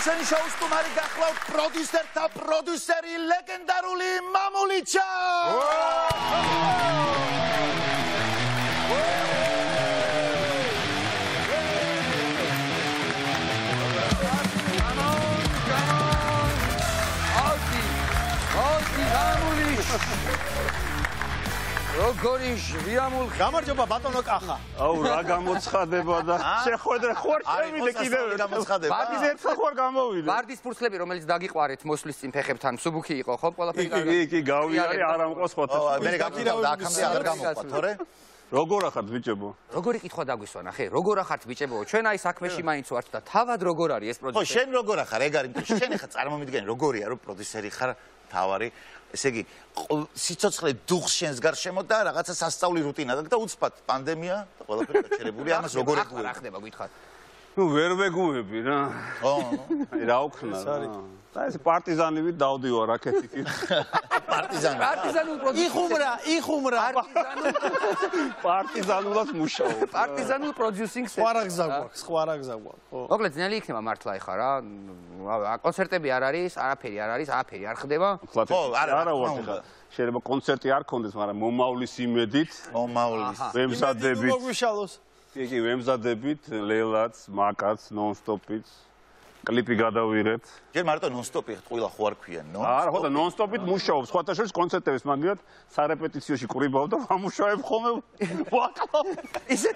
ჩვენი შოუს სტუმარი გახლავთ პროდიუსერთა პროდიუსერი ლეგენდარული მამულიჩა. როგორი ჟვიამულ გამარჯობა ბატონო კახა. აუ რა გამოცხადება და შეხვედრა ხوار შევიდე კიდევ გამოცხადება. ბარდის ერთხელ ხوار გამოვიდა. ბარდის ფურცლები რომელიც დაგიყვარეთ მოსვლის წინ ფეხებთან სუბუქი იყო ხო ყველაფერი კი გავიარე არ ამყავს ხოთა. მე გაკითხავდა აქამდე აღარ გამოყვა თორე. როგორ ახართ ბიჭებო? როგორი კითხვა დაგვისვა ნახე როგორ ახართ ბიჭებო ჩვენ აი საქმეში მაინც ვართ და თავად როგორ არის ეს პროდიუსერი? ხო შენ როგორ ახარ ეგ არის იმიტომ შენ ხა წარმომიდგენი როგორია რომ პროდიუსერი ხარ თავარი ესე იგი სიცოცხლე დუხს შენს გარშემო და რაღაცა სასწაული რუტინა და უცბად პანდემია და ყველაფერი გაჩერებული ამას როგორ ეგუება რა ხდება გითხარ ნუ ვერ ვეგუები რა ხო აი რა უქნა და ეს პარტიზანივით დავდივარ რაკეტით პარტიზანულ პროდიუსინგ იხუმრა პარტიზანულად მუშაობ პარტიზანულ პროდიუსინგ სხვა რა გზა გვაქვს ხო მოკლედ ძნელი იქნება მართლა ეხა რა კონცერტები არ არის არაფერი არ ხდება ხო არა ვარ ხა შეიძლება კონცერტი არ ქონდეს მაგრამ მომავლის იმედით მომავლის ვემზადებით მოგვიშალოს კი ვემზადებით ლელაც მაკაც ნონსტოპით კლიპი გადავიღეთ. ჯერ მარტო ნონსტოპი ყველა ხო არ ქვიან, ნო? არა, ხო და ნონსტოპით მუშაობს. სხვათა შორის კონცერტების მაგათ სარეპეტიციოში ყრიბავ და ამუშავებ ხოლმე ვაკლავ. ისეთ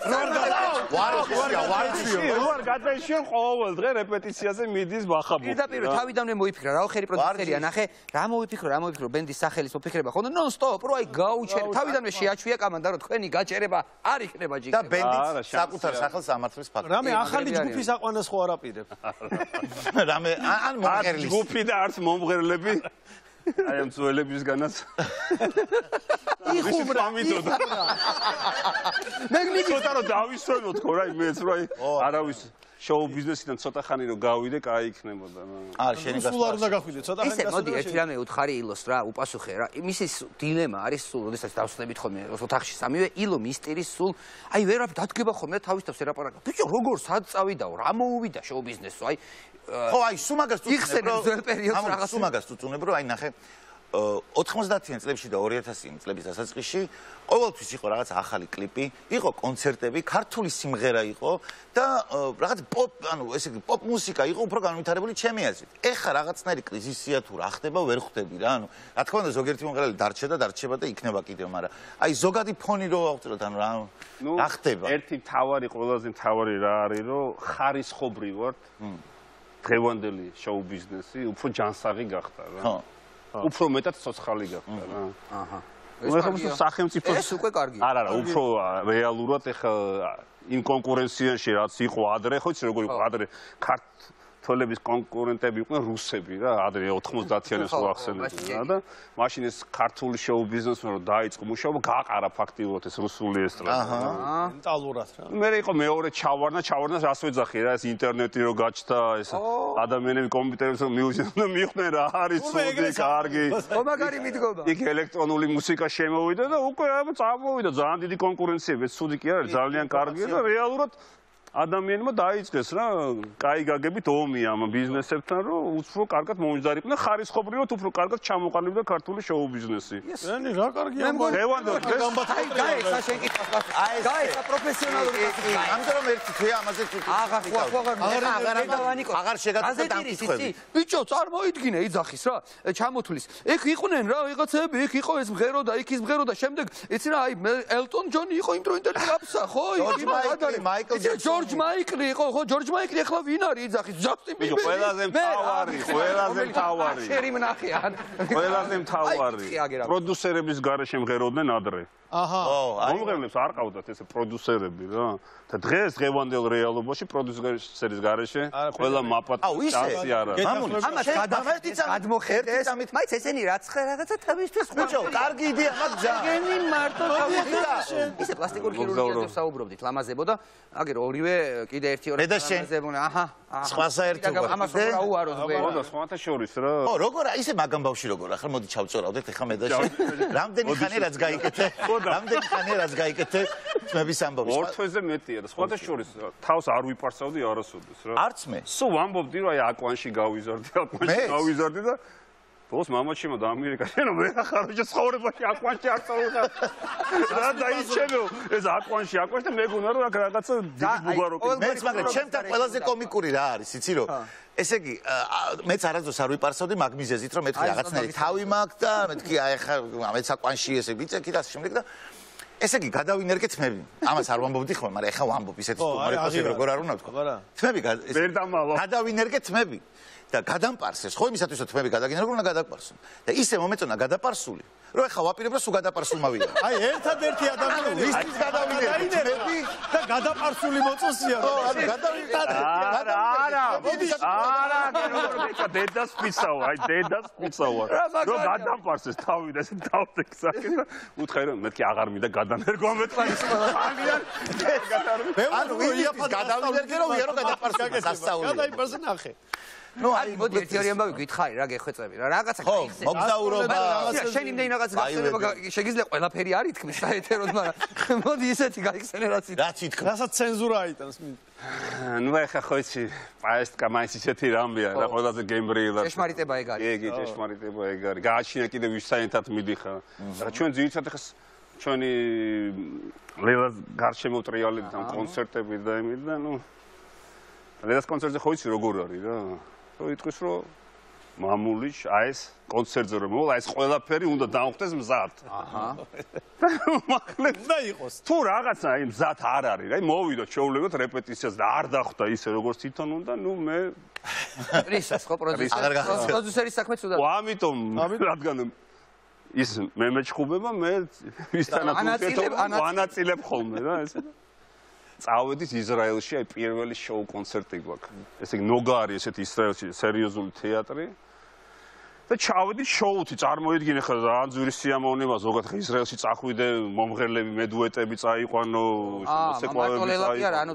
ვარ გადაიშვენ ყოველ დღე რეპეტიციაზე მიდის ვახაბო. პირდაპირ თავიდანვე მოიფიქრა, რა ხერი პროდიუსერია, ნახე, რა მოვიფიქრო ბენდის სახელის მოფიქრება ხო და ნონსტოპ რო აი გაუჩერე. თავიდანვე შეაჩვია კამანდა რომ თქვენი გაჭერება არ იქნება ჯიქი. და ბენდიც საკუთარ სახელს ამართლებს ფაქტი. რამე ახალი ჯგუფის აყვანას ხო არ აპირებ? რამე ან მომღერლის ჯგუფი და არც მომღერლები აი ამ ძველებისგანაც იხუმრა მე ცოტა რომ დავისვენოთ ხო რა მეც რა არავის შოუ ბიზნესიდან ცოტა ხანი რომ გავიდე, კაი იქნებოდა. არ შენი გასვლა. სულ არ უნდა გახვიდე, ცოტა ხანი გასვლა. მოდი ერთი რამე უთხარი ილოს რა, უპასუხე რა. იმისი დილემა არის სულ, როდესაც დავსწრებით ხოლმე ოთახში სამივე, ილო მისტირის სულ, აი ვერაფერ დადგება ხოლმე თავის თავს ერაპარაკა. ბიჭო, როგორ სად წავიდაო, რა მოუვიდა შოუ ბიზნესო, აი ხო, აი სუმაგას იხსენებ ძველ პერიოდს რაღაც სუმაგას უწუნებ რომ აი ნახე 90-იან წლებში და 2000-იან წლების დასაწყისში ყოველთვის იყო რაღაც ახალი კლიპი, იყო კონცერტები, ქართული სიმღერა იყო და რაღაც პოპ, ანუ ესე იგი პოპ მუსიკა იყო უფრო განვითარებული ჩემი აზრით. ეხლა რაღაცნაირი კრიზისია თუ რა ხდება, ვერ ხვდები რა, ანუ რა თქმა უნდა ზოგიერთი მომღერალი დარჩება და იქნება კიდევ, მაგრამ აი ზოგადი ფონი რო ავწეროთ, ანუ რა ხდება? ერთი თავარი, ყველაზე თავარი რა არის, რომ ხარისხობრივად დღევანდელი შოუ ბიზნესი უფრო ჯანსაღი გახდა რა. ხო. უფრო მეტად ცოცხალი გახდა რა. აჰა. ეს სახელმწიფო ეს უკვე კარგია. არა, უფრო რეალურად ეხა იმ კონკურენციაში რაც იყო ადრე, ხო იცი როგორ იყო ადრე ქართველების კონკურენტები იყვნენ რუსები რა, ადრე 90-იანებს რო ახსენებდი რა და მაშინ ეს ქართული შოუ ბიზნესმა რო დაიწყო მუშაობა, გაყარა ფაქტიურად ეს რუსული ესტრადა. აჰა. მენტალურად რა. მე იყო მეორე ჩავარდნას რას ვეძახი რა, ეს ინტერნეტი რო გაჩნდა, ეს ადამიანები კომპიუტერებს რო მიხვდნენ რა არის ცუდი, კარგი. ხო მაგარი მიდგომა. იქ ელექტრონული მუსიკა შემოვიდა და უკვე წამოვიდა ძალიან დიდი კონკურენციები, ეს ცუდი კი არ არის, ძალიან კარგია და რეალურად ადამიანმა დაიწყეს რა, კაი გაგებით ომი ამ ბიზნესებთან, რომ უფრო კარგად მომიჯდარიყვნენ, ხარისხობრივად უფრო კარგად ჩამოყალიბდა ქართული შოუ ბიზნესი. ესენი რა კარგია დღევანდელ დღეს გაიხსნა შეკითხვა. გაიხსნა პროფესიონალური კითხვა. ამიტომ რომ ერთი თვე ამაზე აღარ შეგატყუეთ ამ კითხვები. ბიჭო, წარმოიდგინე იძახის რა, ჩამოთulis. ეგ იყვნენ რა, ვიღაცები, იქ იყო ეს მღერო და იქ ის მღერო და შემდეგ იცი რა, აი ელტონ ჯონი იყო იმ დროინდელი რაპსა, ხო? ჯორჯ მაიკლი იყო, ხო, ჯორჯ მაიკლი ახლა ვინ არის იძახის? ჯასტინ ბიბერი. ბიჭო, ყველაზე მთავარი. შერი მნახიან. ყველაზე მთავარი. პროდიუსერების გარეშე მღეროდნენ ადრე. აჰა. მომღერლებს არ ყავდათ ესე პროდიუსერები რა. და დღევანდელ რეალობაში პროდიუსერის გარეშე ყველა მაპატ შანსი არ არის. ამას გადმოხედეს. მაინც ესენი რაღაცა თავისთვის ბიჭო, კარგი იდეა მაგ ჯა. გენი მარტო თავი ისე პლასტიკური ქირურგიაზე საუბრობდით, ლამაზებო და აგერ ორივე იგივე კიდე ერთი ორი აჰა სხვა საერთოდ ამას რა უაროს გვერდ ხო და სხვათა შორის რა ო როგორ ისე მაგამ ბავში როგორ ახლა მოდი ჩავწორავდეთ ეხა მე და რამდენი ხანი რაც გაიკეთე რამდენი ხანი რაც გაიკეთე ძმების ამბავს ორ თვეზე მეტია და სხვათა შორის თავს არ ვიპარსავდი არასოდეს რა არც მე სულ ვამბობდი რომ აი აკვანში გავიზარდი და ბოს მამაჩემო და ამერიკა შენო მე ახარო ცხოვრებაში აკვანში არ წავიღარ რა დაიჩემო ეს აკვანში და მეგონა რომ რაღაცა დიდი ბუგაროკი მეც მაგრამ ჩემთან ყველაზე კომიკური რა არის იცი რომ ესე იგი მეც არასდროს არ ვიპარსავდი მაგ მიზეზით რომ მეთქი რაღაცნაირი თავი მაქვს და მეთქი აი ახლა მეც აკვანში ესე ვიცექი და შემდეგ და ესე იგი გადავინერგეთ თმები ამას არ ვამბობდი ხოლმე მაგრამ ახლა ვამბობ ისეთი თქმები როგორ არ უნდა თქვა თმები გადავინერგეთ თმები და გადამპარსეს ხო იმისათვის რომ თმები გადაგინერგონ უნდა გადაპარსონ და ისე მომეწონა გადაპარსული რომ ეხა ვაპირებ რომ სულ გადაპარსულმა ვიდო აი ერთადერთი ადამიანი ვისთვის გადავინერგე და გადაპარსული მოწოსია რა დედას პიცავა აი დედას პიცავა რომ გადაპარსეს თავი და ესე თავდექსაკე და უთხარი რომ მეთქი აღარ მინდა გადანერგო მეთქი ანუ ვიაფად გადავინერგე რომ ვიარო გადაპარსული სასწაული გადაიპარსე ნახე ნუ აი მოდი ერთი ორი ამბავი გითხარი რა გეხვეწები რა რაღაცა ხო მოგზაურობა შენ იმდენი რაღაც გახსენება შეგიძლია ყველაფერი არ ითქმის საერთოდ მაგრამ მოდი ისეთი გაიხსენე რაც ითქმა რასაც ცენზურა აიტანს ნუ ახლა ხო იცი პაესტკა მაინც ისეთი რამეა რა ყველაზე გემბრიელა ჭეშმარიტება ეგ არის იგი ჭეშმარიტება ეგ არის გააჩინა კიდე ვის საერთოდ მიდიხარ რა ჩვენ ძირითადად ხას ჩვენი ლელას გარშემო ტრიალები და კონცერტები და იმით და ნუ ლელას კონცერტზე ხო იცი როგორ არის რა რო იტყვის რომ მამული აი ეს კონცერტზე რომ მოვა ეს ყველაფერი უნდა დაუხდეს მზად აჰა და იყოს თუ რაღაცა აი მზად არ არის რა მოვიდოთ შევლებოთ რეპეტიციას და არ დახვდა ისე როგორც თვითონ უნდა ნუ მე რისას ხო პროდიუსერის საქმეც უნდა ამიტომ რადგან ის მე მეჩხუბება მე ვისთანაც ვანაწილებ ხოლმე რა ესე წავედით ისრაელში აი პირველი შოუ კონცერტი გვაქვს ესე იგი ნოგა არის ესეთი ისრაელში სერიოზული თეატრი და ჩავედით შოუთი წარმოიდგინე ხა ძალიან ძვირი სიამოვნება ზოგადად ისრაელში წახვიდე მომღერლები მედუეტები წაიყვანო მოსეკვავეები წაიყვანო ანუ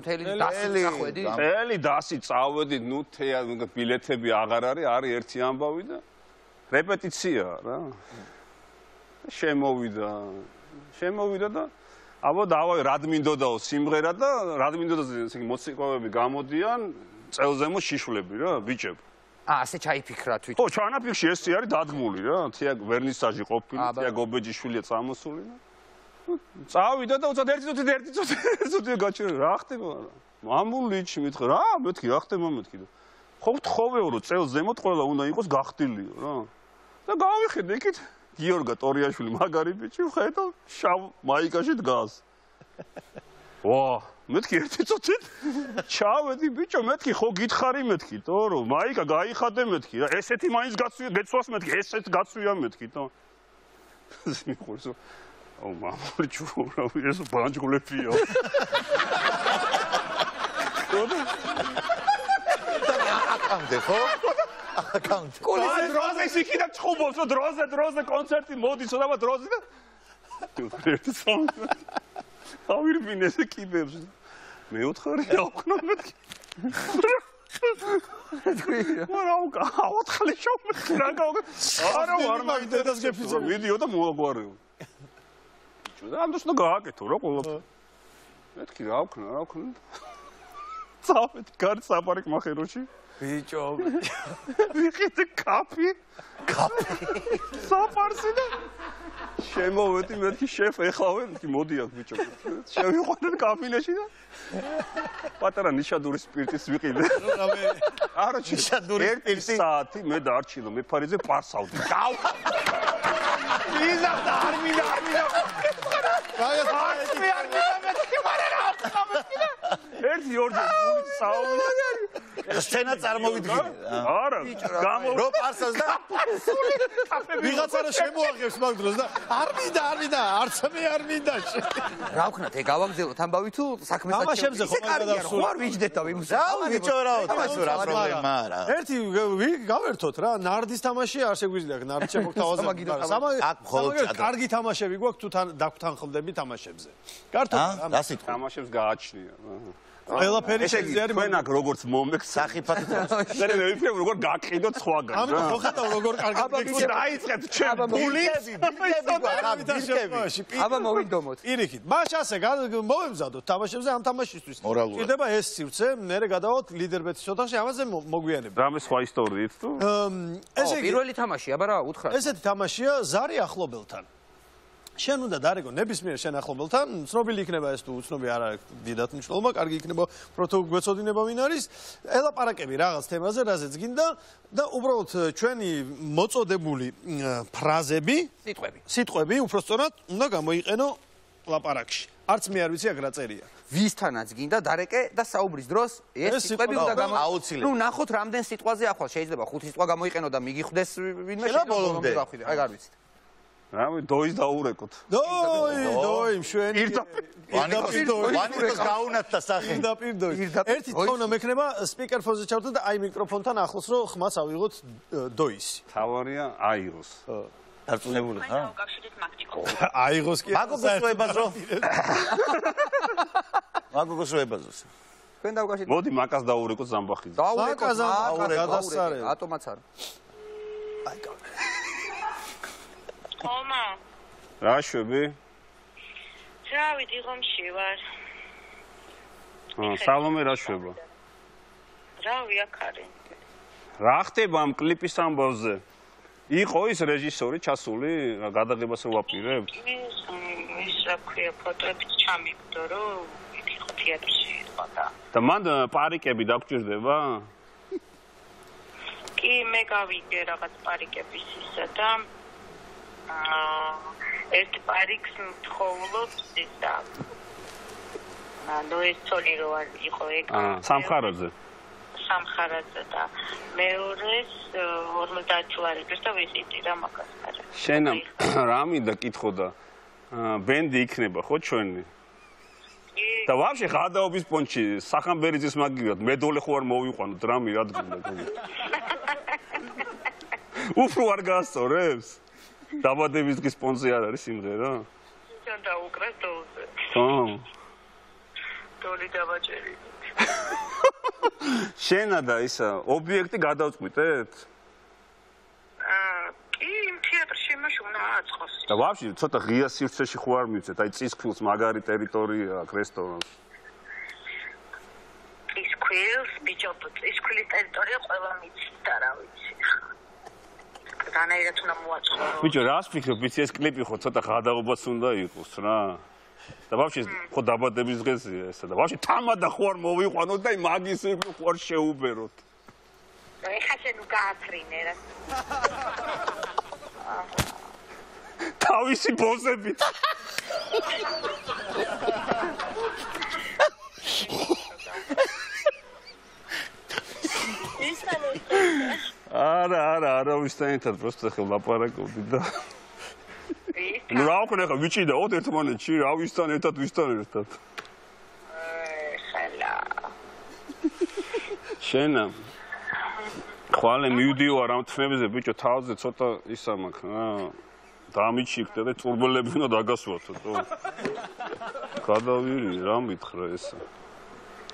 თელი დასი წავედით ნუ ბილეთები აღარ არის ერთი ამბავი და რეპეტიცია რა შემოვიდა და აბა დავაი რად მინდოდაო სიმღერა და რად მინდოდაზე ესე იგი მოცეკვავეები გამოდიან წელზემო შიშვლები რა ბიჭები ასე ჩაიფიქრა თვითონ ხო ჩანაფიქრში ესე არის დადგმული რა თია ვერნისაჟი ყოფილი თია გობეჯიშვილია წამოსული და წავიდა და უცად ერთი წუთი გაჩერე რა ხდება მამულიჩი მითხრა რა მეთქი რა ხდება მეთქი და ხო თხოვეო რომ წელზემოთ ყველა უნდა იყოს გახტილიო რა და გავიხედე იქით გიორგა ტორიაშვილი მაგარი ბიჭი ხედა შავ მაიკაში დგას ვა მეთქი ერთი წუთით ჩავედი ბიჭო მეთქი ხო გითხარი მეთქი თო რომ მაიკა გაიხადე მეთქი რა ესეთი მაინც გეცვას მეთქი ესეთ გაცვია მეთქი თო მიხურს ო მამული ჩურა ეს ბანჯგულებია აკამდე ხო აკამდე დროზე იქიდან ჩხუბობს დროზე კონცერტი მოდის და დროზე და ერთი სამ ავირბინეს კიბებს მეოთხარი აქვნა მეთქი ვარაუკა აოთხალი შოვმეთქი რა გავგე არა ვარ მაგდედას გეფიცო ვიდეო და მოაგვარეო და ამ დრო გააკეთო რა ყველა მეთქი რა აქვნა წავედი გარეთ საფარიკ მახეროში ბიჭო ვიყიდე კაფე საფარსი და შემოვედი მეთქი შეფ ეხავე მეთქი მოდი აქ ბიჭო შევიყვანე კაფინეში და პატარა ნიშადური სპირტის ვიყიდე არა ნიშადური სპირტი საათი მე დარჩილო მე ფარიზე პარსავდი გავ ვიზა და არ მინდა ერთი ორჯერ გული საუბარი სცენა წარმოვიდგინე არა რო პარსავს და ვიღაცა რა შემოაღებს მაგ დროს და არ მინდა არც მე არ მინდა რა ვქნათ ეგ გავაგზავნოთ ამბავი თუ საქმესაც თამაშებზე ხო გადავსული ხო არ ვიჯდეთ და ვიმუსა ბიჭო რა თამაშო რა პრობლემა არა ერთი გავერთოთ რა ნარდის თამაში არ შეგვიძლია ნარდი შემოგთავაზე აქ მხოლოდ კარგი თამაშები გვაქვს თუ დაგვთანხმდები თამაშებზე კარტო რა სიტყვა თამაშებს გააჩნია ყველაფერი შეიძლება არის თქვენ აქ როგორც მომექს სახიფათო მე ვიფიქრე როგორ გაკყიდოთ სხვაგან ამიტომ ხო ხედავ როგორ კარგად გიქცევ დაიწყეთ ჩემ ბულიკები აბა მოვიდომოთ პირიქით მაშ ასე მოვემზადოთ თამაშებზე ამ თამაშისთვის ჭირდება ეს სივრცე მერე გადავალთ ლიდერბეთის ოთახში ამაზე მოგვიანებით რამე სხვა ისტორიით თუ ესე იგი პირველი თამაში აბა რა უთხრა ესეთი თამაშია ზარი ახლობელთან შენ უნდა დარეგო ნებისმიერ შენ ახლობელთან ცნობილი იქნება ეს თუ უცნობი არა დიდად მნიშვნელობა კარგი იქნება პროთო გვეცოდინება ვინ არის ელაპარაკები რაღაც თემაზე რაზეც გინდა და უბრალოდ ჩვენი მოწოდებული ფრაზები სიტყვები უпростоრად უნდა გამოიყენო ლაპარაკში არც მე არ ვიცი აქ რა წერია ვისთანაც გინდა დარეკე და საუბრის დროს ეს სიტყვები უნდა აუცილებლად ნუ ნახოთ რამდენ სიტყვაზე ახვალ შეიძლება 5 სიტყვა გამოიყენო და მიგიხვდეს ვინმე ბოლომდე აი არ ვიცით რამე დოის დაურეკოთ დოი მშვენი ვანიკოს გაუნათდა სახე ერთი თხოვნა მექნება სპიკერ ფონზე ჩავდო და აი მიკროფონთან ახლოს რომ ხმაც ავიღოთ დოისი თავარია აიღოს დარწმუნებული ხარ აიღოს კი მაგოგოს როებაზო მაგოგოს როებაზოს თქვენ დავგაშით მოდი მაკას დაურეკოთ ზამბახიძე დაურეკოთ გადასარე ატომაც არა აი გავ Oma. რა შვები? Რავი, დიღომში ვარ. სალომე რა შვება? რავი, აქ არის. რა ხდება ამ კლიპის ამბავზე? იყო ის რეჟისორი ჩასული, გადაღებას რო ვაპირებთ? ის რა ქვია, ფოტოებიც ჩამიგდო, რომ იყო თეატრში იყო და. და მან პარიკები დაგჭირდება? კი, მე გავიგე რაღაც პარიკების ისა და ერთ პარიკს მთხოვლობს ის და ნუ ეს ცოლი რო იყო ეგ სამხარაძე და მეორეს 50 ლარებს და ვიზიტი რა მაგას არა შენ რა მინდა კითხო და ბენდი იქნება ხო ჩვენი და ვაფშე გადაობის პონჩი სახამბერიძის მაგივრად მედოლე ხო არ მოვიყვანოთ რამე რადგან უფრო არ გასწორებს დაბადების დღის პონზე არ არის სიმღერა? ჩვენ დაუკრა დოლზე. დოლი დავაჭერი. შენა და ისა ობიექტი გადავწყვიტეთ? კი, თეატრში იმაში უნდა აწყოს. და ვაფშე ცოტა ღია სივრცეში ხო არ მივცეთ? აი წისქვილს მაგარი ტერიტორია აქვს რესტორანს. წისქვილს, ბიჭო, წისქვილის ტერიტორია ყველა მიცით და რა ვიცი. განაირად უნდა მოაწყო. ბიჭო, რას ფიქრობ, ვიცი ეს კლიპი ხო ცოტა გადაღობაც უნდა იყოს რა. და ვაფშე ხო დაბადების დღესია ესა და ვაფშე თამადა ხო არ მოვიყვანოთ და მაგის ხო არ შეუბეროთ. ეხა შენ გაათრინე რა. თავისი ბოზებით. არა ვისთან ერთად просто ხელ ლაპარაკობდი და ნუ რა ვქნა ხა ვიჭიდაოთ ერთმანეთში რა ვისთან ერთად ხალა შენა ხვალე მივდივარ ამ თმებზე ბიჭო თავზე ცოტა ისა მაქვს რა დამიჩიქდა და წურბელები უნდა დაგასვათო თო გადავირი რა მითხრა ესა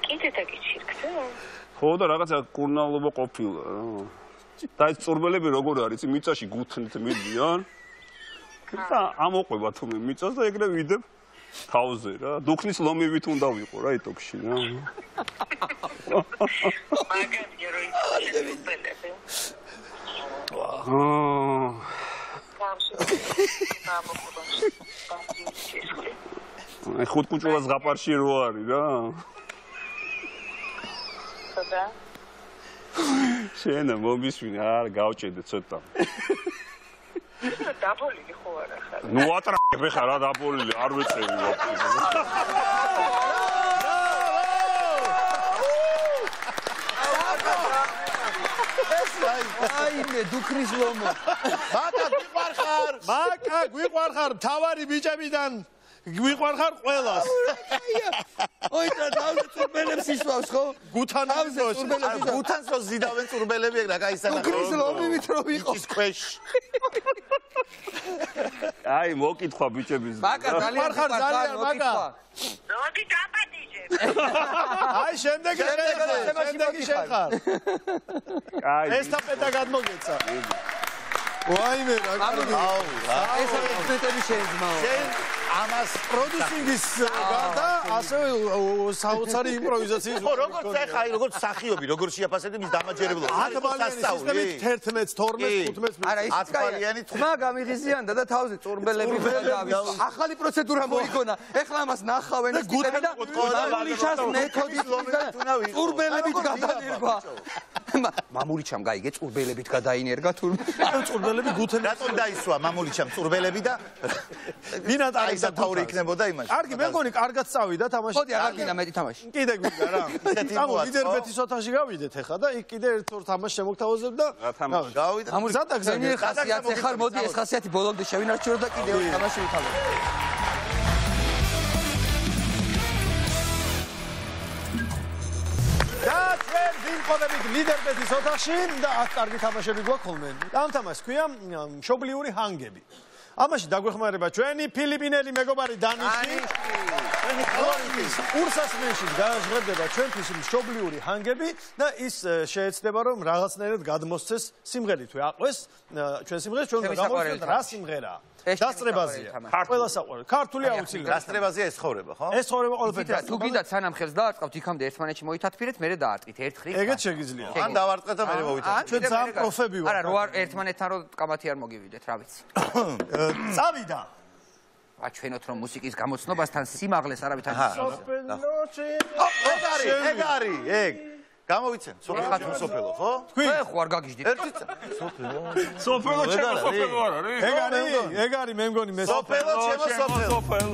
კიდე დაგიჩიქდა ხო და რაღაცა კურნალობა ყოფილა რა და ეს წურბელები როგორ არის მიწაში გუთნით მიდიან და ამოყვება თუ მე მიწას და ეგრე ვიდებ თავზე რა დუქნის ლომივით უნდა ვიყო რა იტოქში რა მაგარი რო იწურბელები აი ხუთ კუჭულას ზღაპარში რო არის რა ხოდა შენა მომისვინე არ გავჭედე ცოტა დაბოლილი ხო არა ხარ ნუ ატრაკებ ხა რა დაბოლილი არ ვეწევი ვაფშე აი მე დუქნის ლომო მაკა გვიყვარხარ მთავარი ბიჭებიდან გვიყვარხარ ყველას ოი და თავზე წურბელებს ისვავს ხო გუთანავს გუთანს რო ზიდავენ წურბელები რა გაისანახე დუქნის ლომივით რო ვიყო ის ქვეშ აი მოკითხვა ბიჭების მაკა ძალიან მაკა მოდი მოდი დაპატიჟებ აი შემდეგი შენ ხარ. ესტაფეტა გადმოგეცა. ვაიმე რა ეს ექსპერტები შეიძლება. შენ ამას პროდიუსინგის გარდა ასევე საოცარი იმპროვიზაციის როგორც ეხა როგორც სახიობი როგორ შეაფასებდი მის დამაჯერებლობას 10 ბალიანი სისტემით 11 12 15 არა ის 10 ბალიანი ხმა გამიღიზიანდა და თავზე წურბელები გადავიდა ახალი პროცედურა მოიგონა ეხლა ამას ნახავენ ეს ტიპები და მამულიშას მეთოდით წურბელებით გადაინერგვა მამულიჩამ გაიგე წურბელებით გადაინერგა თუ წურბელები გუთები რატომ დაისვა მამულიჩამ წურბელები და ვინათ არის და თავი იქნებოდა იმაში. კარგი, მე მგონი კარგად წავიდა თამაში. ხოდი აღარ გინდა მეტი თამაში. კიდე გვინდა რა. ანუ ლიდერბეთის ოთახში გავიდეთ ახლა და იქ კიდე ერთ-ორ თამაშს შემოგთავაზებ და გავიდა. ამურზადაგზენი ხასიათი ხარ, მოდი ეს ხასიათი ბოლომდე შევინარჩუნო და კიდე ორი თამაში ვითავაზო. და ჩვენ ვიმყოფებით ლიდერბეთის ოთახში და აქ კარგი თამაშები გვაქვს ხოლმე. ამ თამაშს ქვია მშობლიური ჰანგები. ამაში დაგვეხმარება ჩვენი ფილიპინელი მეგობარი დანიში. ურსასმენში გაჟღერდება ჩვენთვის მშობლიური ჰანგები და ის შეეცდება რომ რაღაცნაირად გადმოსცეს სიმღერით აყვეს ჩვენ სიმღერას ჩვენ გამოვხსნათ რა სიმღერაა. დასწრებაზეა. ყველა საყვარელი. ქართული აუცილებლად. დასწრებაზეა ეს ხოვრება, ხო? ეს ხოვრება ყველაფერი. თუ გინდათ სანამ ხელს დაარტყავთ იქამდე ერთმანეთში მოითათფირეთ, მერე დაარტყით ერთხელ. ეგეც შეგიძლია. ან დავარტყეთ და მერე მოვიტანოთ. ჩვენ ძალიან პროფები ვართ. არა, რო არ ერთმანეთთან რო კამათი არ მოგივიდეთ, რა ვიცი. წავიდა. აჩვენოთ რომ მუსიკის გამოცნობასთან სიმაღლეს არავითარ ეგ არის, ეგ. გამოვიცენ, სოფელო, ხო? თქვი ხო არ გაგიჟდით. სოფელო ჩემო სოფელო არ არის? ეგ არის მე მგონი მე სოფელო ჩემო სოფელო.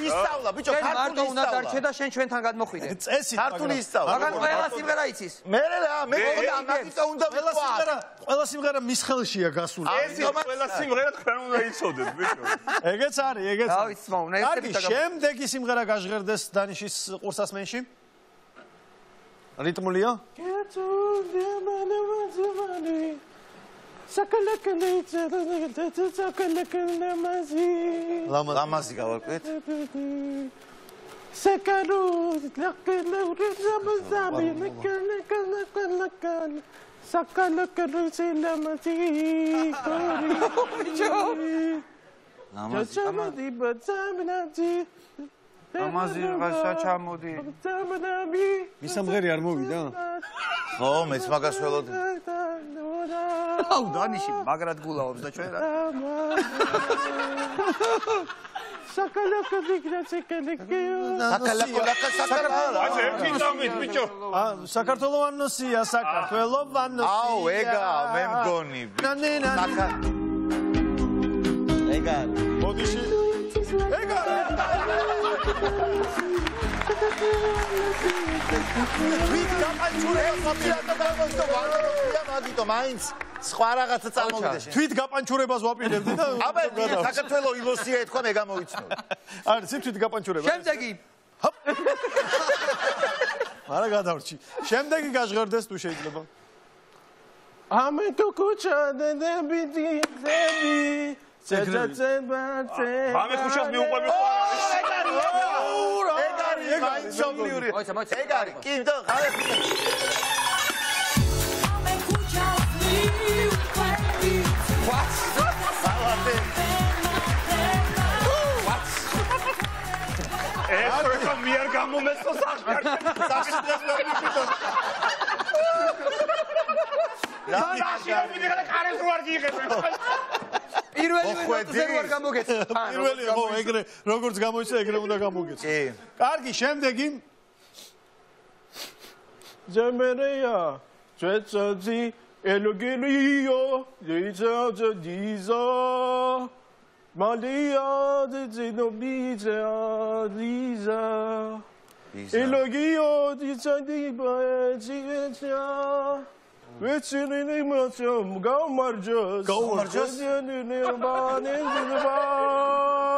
ისწავლა, ბიჭო, ქართული ისწავლა. უნდა დარჩე და შენ ჩვენთან გადმოხვიდე. წესით ქართული ისწავლა. მაგან ყველა სიმღერა იცის. მე რა, მე მაგიტო უნდა ვიყვა. ყველა სიმღერა მის ხელშია გასული. ეს ყველა სიმღერა თქვენ უნდა იცოდეთ, ბიჭო. ეგეც არის, ეგეც. დავით მოუნა, ეს კარგი, შემდეგი სიმღერა გაჟღერდეს დანიშის ყურსასმენში. რიტმულია? ლამაზი გავარკვეთ. ამაზი ღაშა ჩამოდი. მისამღერი არ მოვიდა? ხო, მეც მაგას ველოდი. აუ დანიში მაგრად გულაობს და ჩვენ რა. ასე ერთი დამით, ბიჭო. საქართველოვანოსია, საქართველოვანოსია. აუ, ეგა მე მგონი. ეგა. მოდიში. ეგა. ვით გაპანჩურება მაგიტო მაინც სხვა რაღაცა წამოვიდა შენ. თვით გაპანჩურებას ვაპირებდი და აბა საქართველოს ილოსია ეთქვა მე გამოვიცნო. არის თვით გაპანჩურება. შემდეგი. არა გადავრჩი. შემდეგი გაჟღერდეს თუ შეიძლება. ამე თუ კუჩა დედები ამე ხუშას მიუყვები ხო ეგ არის მშობლიური. ეგ არის. კი, და ხარ ეს მე არ გამომეწყო სახში. პირველი ხო ეგრე როგორც გამოიცა ეგრე უნდა გამოგეცო. კი. კარგი, შემდეგი. ზემერეა, ძეცაძი, ელოგელიო, ძეცაძი დიზა. მალია ძენობიძა, დიზა. ელოგიო ძეცაძი ბაეცია. ვეცინინი მოწომ გაუმარჯოს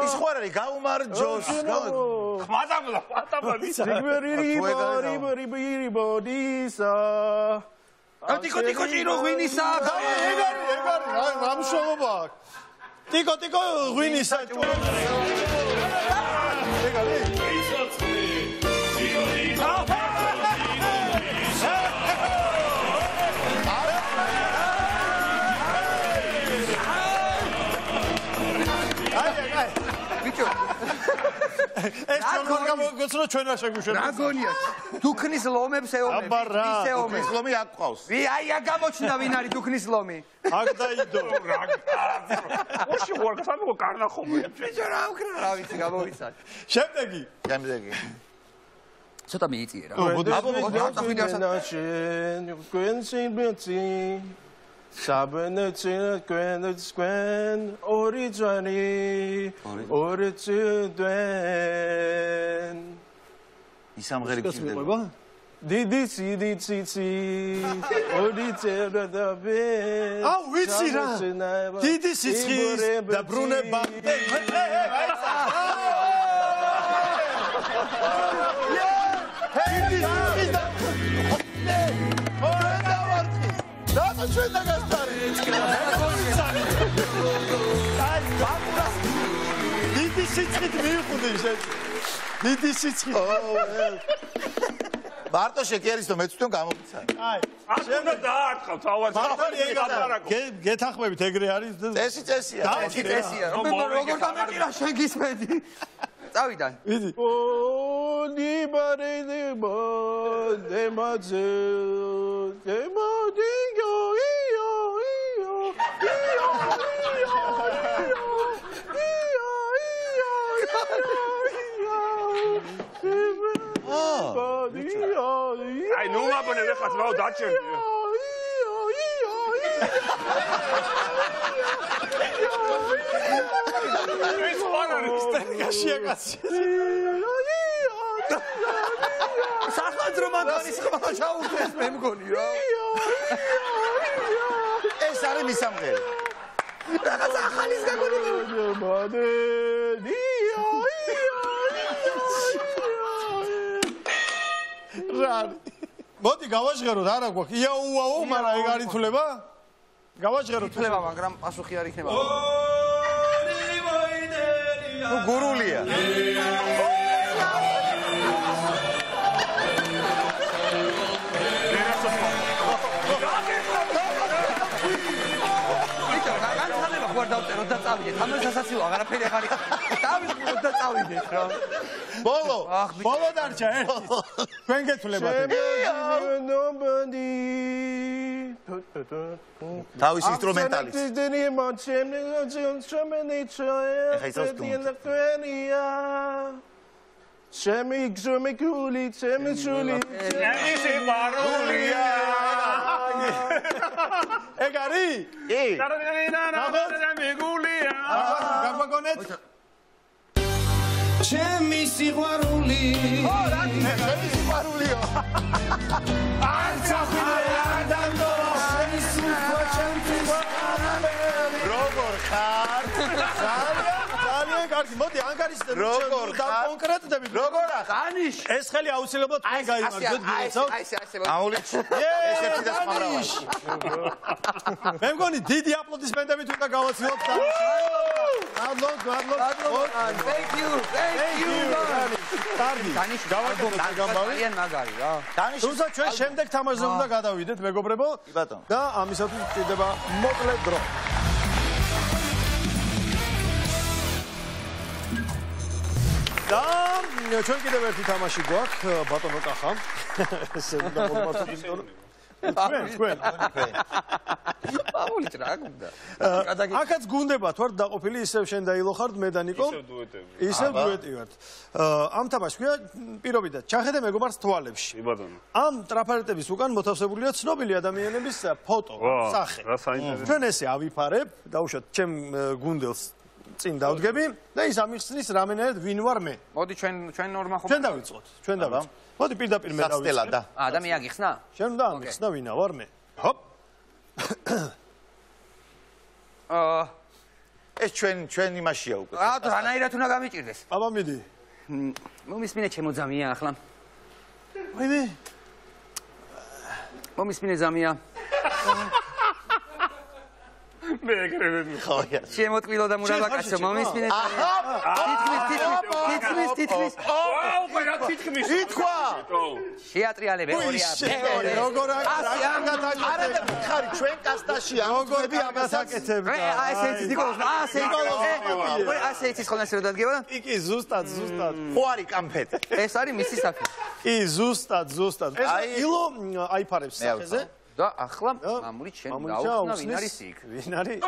ის ხო არის გაუმარჯოს ხმატაბლა რიბერიბერიბოდისა ტიკო ჭირო ღვინისა. ეგ არის, რა მნიშვნელობა აქვს? ტიკო ღვინისა. ეგ არის. ეს გოგო ჩვენ არ შეგვიშვება. რა გონია? დუქნის ლომებს ეომებ. დუქნის ლომი აქ ყავს. აი გამოჩნდა ვინ არის დუქნის ლომი. აქ დაიდო. ოში ვარ, სამგო კარნახობი. ბიჭო რა ვქნა, რა ვიცი, გამოვიცან. შემდეგი. ცოტა მიიწიე რა. Sabenetsin quen originali oritsden ისამღერი გიდება. Didi oritsdadabe აუ ვიცი რა. დიდი სიცხის დაბრუნება. ჩვენ დაგასტარი. აი, ბაბურას დიდი სიცხით მივხვდი შენ. დიდი სიცხით. მარტო შეკერის და მეც თვითონ გამომიცან. აი, შენ დაარტყავ თავად. გეთახმებით ეგრე არის. წესია. წესია. როგორ დამეკირა შენ გისმედი. წავიდან. ვიდი. აი ნუ მაბონე ვეხათ რაო დაჭერდი. ეს ხარარის ტენგაშია კაცი. სახანძრო მაგარის ხმა ჩაუდგეს მე მგონი რა. ეს არის მისამღერი. რაღაც ახალის გაგონი. მოდი გავაჟღეროთ, არა გვაქვს. იაუაო, მაგრამ ეგ არ ითვლება? გავაჟღეროთ. ითვლება, მაგრამ პასუხი არ იქნება. ნუ გურულია. ვარ დავწეროთ და წავიდეთ. ამას სასაცილო აღარაფერი აღარ იქნება. დავიწყოთ და წავიდეთ რა. ბოლო დარჩა ერთი. თქვენ გეთვლებათ. თავის ინსტრუმენტალის. ჩემი გზომიკული, ჩემი სული, ჩემი სიმარულია. ეგ არის? კი. მეგულია. გაგვაგონეთ? ჩემი სიყვარული. ჩემი სიყვარულიო. არც ახვილე არ დანდო, შენი სულთვა ჩემთვის არამერი. როგორ ხარ? ძალიან კარგი. მოდი ანგარიშზე როგორ ხარ? კონკრეტდები. როგორ ხარ? ანიშ. ეს ხელი აუცილებლად თქვენ გაიმარჯვეთ, გიოცავთ. ამულიც. ეს ერთი და სხვა. მე მგონი დიდი აპლოდისმენტებით უნდა გავაცილოთ. მადლობთ. Thank you. კარგი. გავაგონოთ გამბავი. ძალიან მაგარი რა. თუმცა ჩვენ შემდეგ თამაშზე უნდა გადავიდეთ, მეგობრებო. კი ბატონო. და ამისათვის ჭირდება მოკლე დრო. და ჩვენ კიდევ ერთი თამაში გვაქვს, ბატონო კახა. ესე უნდა მომართოთ იმიტომ თქვენ. პაულიც რა გუნდა. აქაც გუნდებათ ვართ დაყოფილი, ისევ შენ და ილო ხართ, მე და ნიკო. ისევ დუეტი ვართ. ამ თამაშს ქვია პირობითად ჩახედე მეგობარს თვალებში. კი ბატონო. ამ ტრაფარეტების უკან მოთავსებულია ცნობილი ადამიანების ფოტო, სახე. რა საინტერესო. ჩვენ ესე ავიფარებ, დაუშვათ ჩემ გუნდელს წინ დავდგები და ის ამიხსნის რამენერად ვინ ვარ მე. მოდი ჩვენ ნორმა ხო. ჩვენ დავიწყოთ. მოდი პირდაპირ მე დავიწყე. სტელა და. და მე აგიხსნა? შენ უნდა ამიხსნა ვინა ვარ მე. ჰოპ. ეს ჩვენ იმაშია უკვე. რანაირად უნდა გამიჭირდეს? აბა მიდი. მომისმინე ჩემო ძამია ახლა. ვაიმე. მომისმინე ზამია. მე ეგრევე ხოია. შემოტყვილო და მურავა კაცო, მომისმინე. თითქმის. აუ, რა თითქმის. ითქვა. შეატრიალებე ორია. როგორ არა და მითხარი ჩვენ კასტაში ამოგვები აკეთებ და ასე იცი ნიკოლოზ, ასე იცი ხოლმე რომ დადგება? კი, ზუსტად. ხო არის კამფეტი. ეს არის მისი საფი. კი, ზუსტად. ეს ილო აიფარებს სახეზე. და ახლა მამული ჩემ დაუხსნა ვინ არის იქ? ვინ არის?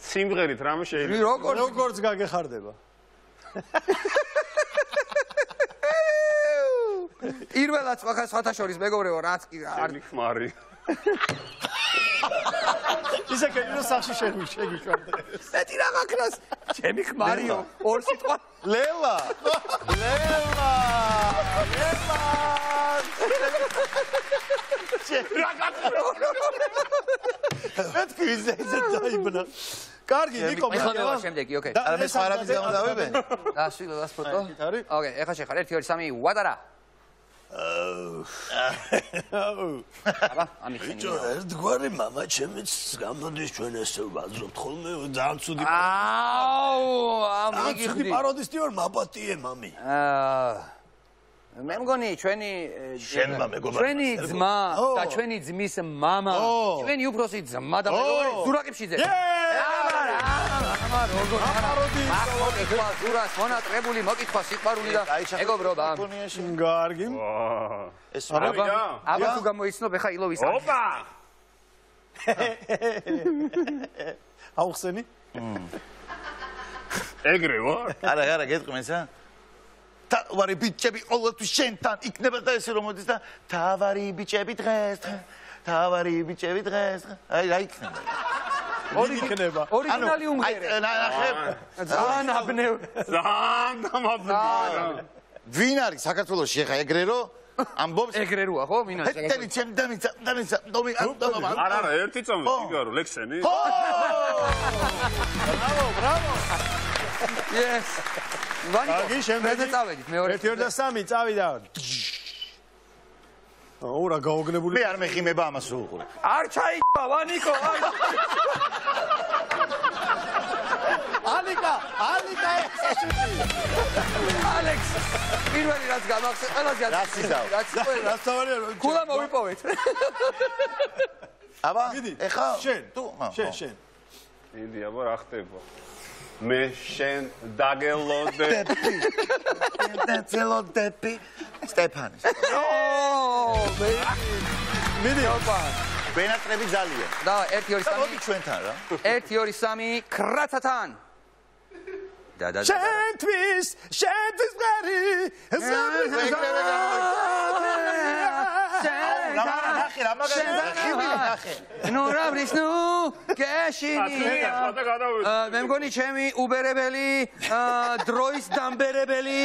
სიმღერით რამე შეიძლება. როგორც გაგეხარდება. პირველად სხვათა შორის მეგობრებო რაც კი არ ხმარი. ისე კეთილ სახში შეგიხვდე. მეტი რა გაქნას? ჩემი ხმარიო, ორ სიტყვა. ლელა. მეთქი ვიზე დაიბნა. კარგი, ნიკო, მეხანელა შემდეგი, ოკეი. არა მე ხარაბის გამოდავებენ. დასვი და ფოტო. ოკეი, ეხა შეხარ 1 2 3 ვატარა. აბა, ამიხსენი. ერთგვარი მამა ჩემიც გამოდის ჩვენ ესე ვაზრობთ ხოლმე ძალიან ცუდი მიგიხდი პაროდისტი ვარ მაპატიე მამი მე მგონი ჩვენი ჩვენი ძმა და ჩვენი ძმის მამა ჩვენი უფროსი ძმა და მეგობარი ზურაკიფშიძე როგორ ეხლა ზურას მონატრებული მოკითხვა სიყვარული და მეგობრობა კარგი ეს აბა თუ გამოიცნობ ეხა ილოვის ოპა აუხსენი ეგრე ვარ არა გეტყვინსა თავარი ბიჭები ყოველთვის შენთან იქნება და ესე რომ მოდის და თავარი ბიჭები დღეს აი რა იქნება ორიგინალი უმღერე ნახე ძალიან აბნევ ძალიან დამაბნევი ვინ არის საქართველოში ეხა ეგრერო ამბობს ეგრეროა ხო ვინ არის ჰეტელი ჩემ დამიცა დომი არა ერთი წამი სიგარო ლექსენი ბრავო yes კარგი შემდეგი წავედით მეორე 1 2 3 წავიდა ოურა გაოგნებული მე არ მეხიმება ამას უყურე არ ჩაიგვა ვანიკო ალიკა ალექს პირველი რაც გამახსენე ყველაზე რაც რასთავარია რომ ქულა მოვიპოვეთ აბა ეხა შენ შენ ინდი აბა რა ხდება მე შენ დაგელოდები დაგელოდები სტეფანეს მიდი ოპა ბენატრები ძალიან და 1 2 3 მოდი ჩვენთან რა 1 2 3 კრაცათან და შენთვის მერი ნუ რა ვრის ნუ გეშინია მე მგონი ჩემი უბერებელი დროის დამბერებელი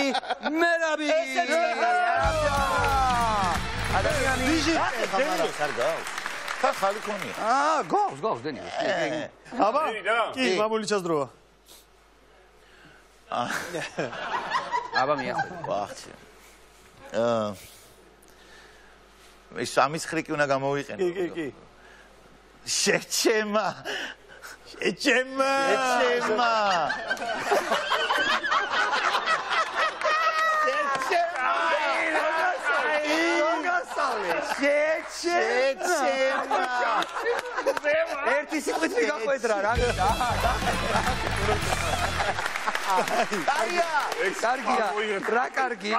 მერაბი ადამიანი ვიჟი არ გავს ხა ხალი ქონია გავს დენი აბა კი მამულიჩას დროა აბა მიახვედი ვახჩი ეს ამის ხრიკი უნდა გამოვიყენო კი შეჩემა ერთი სიტყვით მიგახვედრა რა რა კარგია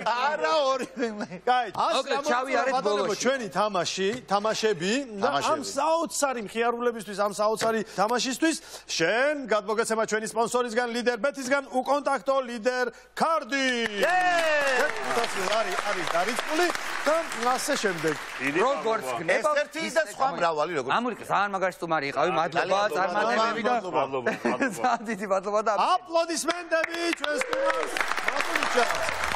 არა ორივე კაი ოკეი ჩავიარეთ ბოლოში ჩვენი თამაშები და ამ საოცარი მხიარულებისთვის ამ საოცარი თამაშისთვის შენ გადმოგეცემა ჩვენი სპონსორისგან ლიდერ ბეთისგან უკონტაქტო ლიდერ კარდი არის დარიწყული და ასე შემდეგ როგორც გნება ერთ-ერთი და სხვა მრავალი როგორც ამური ძალიან მაგარი სტუმარი იყავი მადლობა წარმატებები და მადლობა ძალიან დიდი მადლობა და აპლოდისმენტები ჩვენს სტუმარს მადლობა